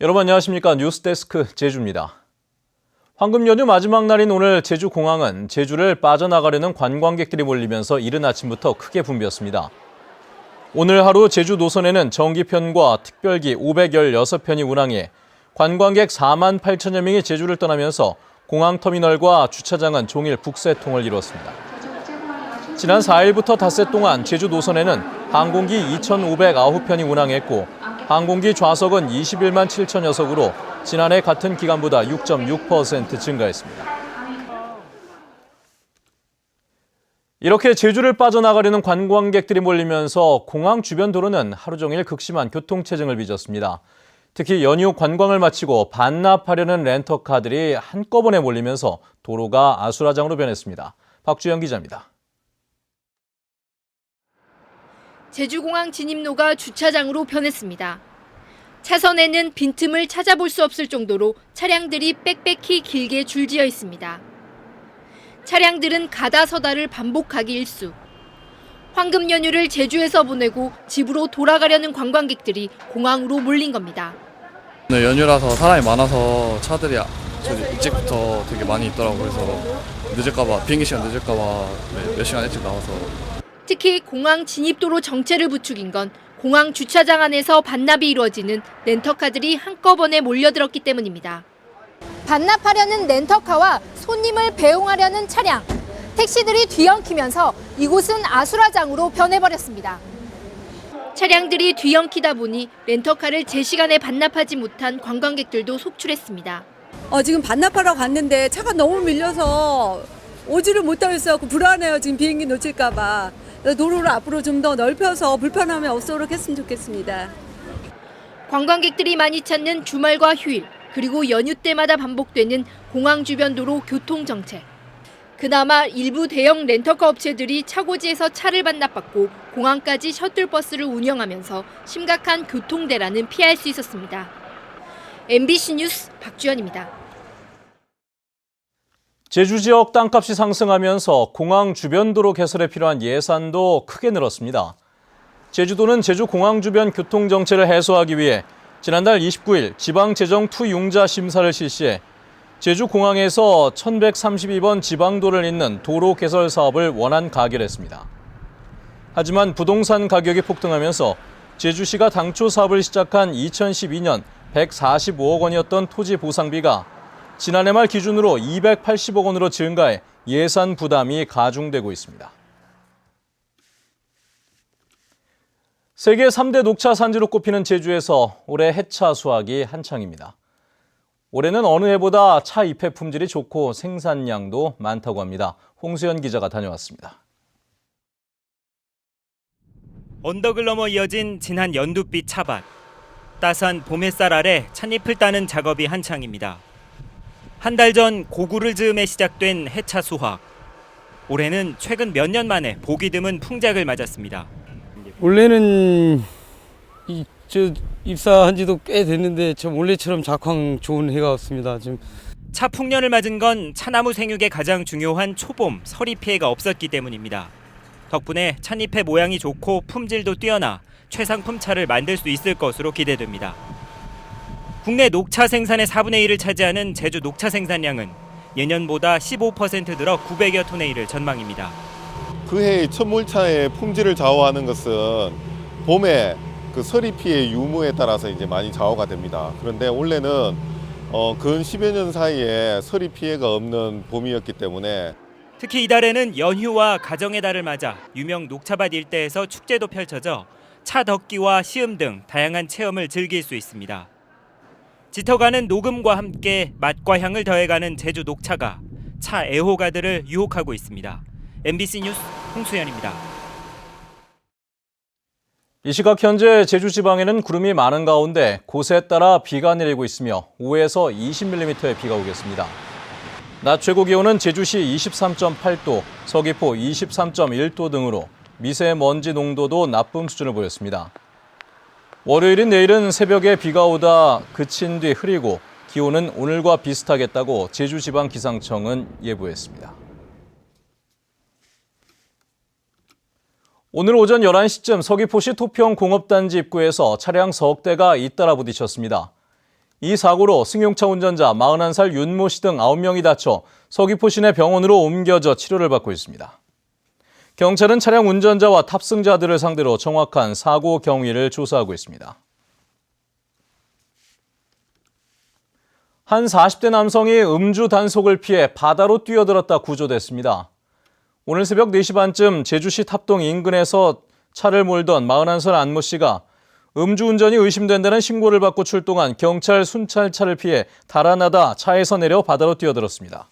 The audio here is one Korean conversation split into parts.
여러분 안녕하십니까? 뉴스데스크 제주입니다. 황금 연휴 마지막 날인 오늘 제주공항은 제주를 빠져나가려는 관광객들이 몰리면서 이른 아침부터 크게 붐볐습니다. 오늘 하루 제주 노선에는 정기편과 특별기 516편이 운항해 관광객 4만 8천여 명이 제주를 떠나면서 공항터미널과 주차장은 종일 북새통을 이뤘습니다. 지난 4일부터 닷새 동안 제주 노선에는 항공기 2,509편이 운항했고 항공기 좌석은 21만 7천 녀석으로 지난해 같은 기간보다 6.6% 증가했습니다. 이렇게 제주를 빠져나가려는 관광객들이 몰리면서 공항 주변 도로는 하루 종일 극심한 교통체증을 빚었습니다. 특히 연휴 관광을 마치고 반납하려는 렌터카들이 한꺼번에 몰리면서 도로가 아수라장으로 변했습니다. 박주영 기자입니다. 제주공항 진입로가 주차장으로 변했습니다. 차선에는 빈틈을 찾아볼 수 없을 정도로 차량들이 빽빽히 길게 줄지어 있습니다. 차량들은 가다 서다를 반복하기 일쑤. 황금 연휴를 제주에서 보내고 집으로 돌아가려는 관광객들이 공항으로 몰린 겁니다. 오늘 연휴라서 사람이 많아서 차들이 일찍부터 되게 많이 있더라고요. 그래서 비행기 시간 늦을까봐 몇 시간 일찍 나와서. 특히 공항 진입도로 정체를 부추긴 건 공항 주차장 안에서 반납이 이루어지는 렌터카들이 한꺼번에 몰려들었기 때문입니다. 반납하려는 렌터카와 손님을 배웅하려는 차량, 택시들이 뒤엉키면서 이곳은 아수라장으로 변해버렸습니다. 차량들이 뒤엉키다 보니 렌터카를 제 시간에 반납하지 못한 관광객들도 속출했습니다. 지금 반납하러 갔는데 차가 너무 밀려서 오지를 못하겠어요. 불안해요. 지금 비행기 놓칠까 봐. 도로를 앞으로 좀 더 넓혀서 불편함이 없도록 했으면 좋겠습니다. 관광객들이 많이 찾는 주말과 휴일, 그리고 연휴 때마다 반복되는 공항 주변 도로 교통 정체. 그나마 일부 대형 렌터카 업체들이 차고지에서 차를 반납받고 공항까지 셔틀버스를 운영하면서 심각한 교통 대란은 피할 수 있었습니다. MBC 뉴스 박주연입니다. 제주 지역 땅값이 상승하면서 공항 주변 도로 개설에 필요한 예산도 크게 늘었습니다. 제주도는 제주 공항 주변 교통 정체를 해소하기 위해 지난달 29일 지방재정 투융자 심사를 실시해 제주 공항에서 1132번 지방도를 잇는 도로 개설 사업을 원안 가결했습니다. 하지만 부동산 가격이 폭등하면서 제주시가 당초 사업을 시작한 2012년 145억 원이었던 토지 보상비가 지난해 말 기준으로 280억 원으로 증가해 예산 부담이 가중되고 있습니다. 세계 3대 녹차 산지로 꼽히는 제주에서 올해 해차 수확이 한창입니다. 올해는 어느 해보다 차 잎의 품질이 좋고 생산량도 많다고 합니다. 홍수연 기자가 다녀왔습니다. 언덕을 넘어 이어진 진한 연두빛 차밭. 따스한 봄 햇살 아래 찻잎을 따는 작업이 한창입니다. 한 달 전 고구를 즈음에 시작된 해차 수확. 올해는 최근 몇 년 만에 보기 드문 풍작을 맞았습니다. 원래는 입사한 지도 꽤 됐는데 좀 원래처럼 작황 좋은 해가 왔습니다. 지금 차 풍년을 맞은 건 차나무 생육에 가장 중요한 초봄, 서리 피해가 없었기 때문입니다. 덕분에 찻잎의 모양이 좋고 품질도 뛰어나 최상품 차를 만들 수 있을 것으로 기대됩니다. 국내 녹차 생산의 4분의 1을 차지하는 제주 녹차 생산량은 예년보다 15% 늘어 900여 톤에 이를 전망입니다. 그해의 첫물차의 품질을 좌우하는 것은 봄에 서리 피해 유무에 따라서 이제 많이 좌우가 됩니다. 그런데 올해는 근 10여 년 사이에 서리 피해가 없는 봄이었기 때문에 특히 이달에는 연휴와 가정의 달을 맞아 유명 녹차밭 일대에서 축제도 펼쳐져 차 덕기와 시음 등 다양한 체험을 즐길 수 있습니다. 짙어가는 녹음과 함께 맛과 향을 더해가는 제주 녹차가 차 애호가들을 유혹하고 있습니다. MBC 뉴스 홍수연입니다. 이 시각 현재 제주 지방에는 구름이 많은 가운데 곳에 따라 비가 내리고 있으며 5에서 20mm의 비가 오겠습니다. 낮 최고 기온은 제주시 23.8도, 서귀포 23.1도 등으로 미세먼지 농도도 나쁨 수준을 보였습니다. 월요일인 내일은 새벽에 비가 오다 그친 뒤 흐리고 기온은 오늘과 비슷하겠다고 제주지방기상청은 예보했습니다. 오늘 오전 11시쯤 서귀포시 토평 공업단지 입구에서 차량 석 대가 잇따라 부딪혔습니다. 이 사고로 승용차 운전자 41살 윤모 씨 등 9명이 다쳐 서귀포 시내 병원으로 옮겨져 치료를 받고 있습니다. 경찰은 차량 운전자와 탑승자들을 상대로 정확한 사고 경위를 조사하고 있습니다. 한 40대 남성이 음주 단속을 피해 바다로 뛰어들었다 구조됐습니다. 오늘 새벽 4시 반쯤 제주시 탑동 인근에서 차를 몰던 41살 안모 씨가 음주운전이 의심된다는 신고를 받고 출동한 경찰 순찰차를 피해 달아나다 차에서 내려 바다로 뛰어들었습니다.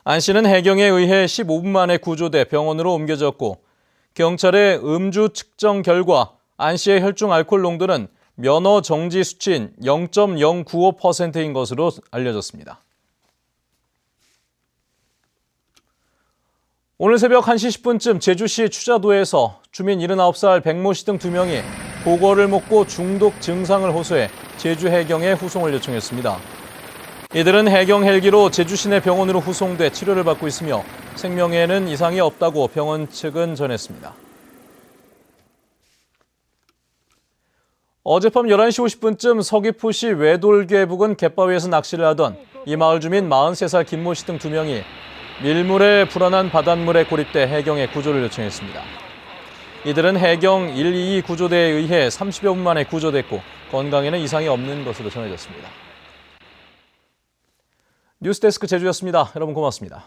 안 씨는 해경에 의해 15분 만에 구조돼 병원으로 옮겨졌고 경찰의 음주 측정 결과 안 씨의 혈중 알코올 농도는 면허 정지 수치인 0.095%인 것으로 알려졌습니다. 오늘 새벽 1시 10분쯤 제주시 추자도에서 주민 79살 백모 씨 등 2명이 보거를 먹고 중독 증상을 호소해 제주 해경에 후송을 요청했습니다. 이들은 해경 헬기로 제주 시내 병원으로 후송돼 치료를 받고 있으며 생명에는 이상이 없다고 병원 측은 전했습니다. 어젯밤 11시 50분쯤 서귀포시 외돌개 부근 갯바위에서 낚시를 하던 이 마을 주민 43살 김모 씨 등 2명이 밀물에 불어난 바닷물에 고립돼 해경에 구조를 요청했습니다. 이들은 해경 122 구조대에 의해 30여 분 만에 구조됐고 건강에는 이상이 없는 것으로 전해졌습니다. 뉴스데스크 제주였습니다. 여러분 고맙습니다.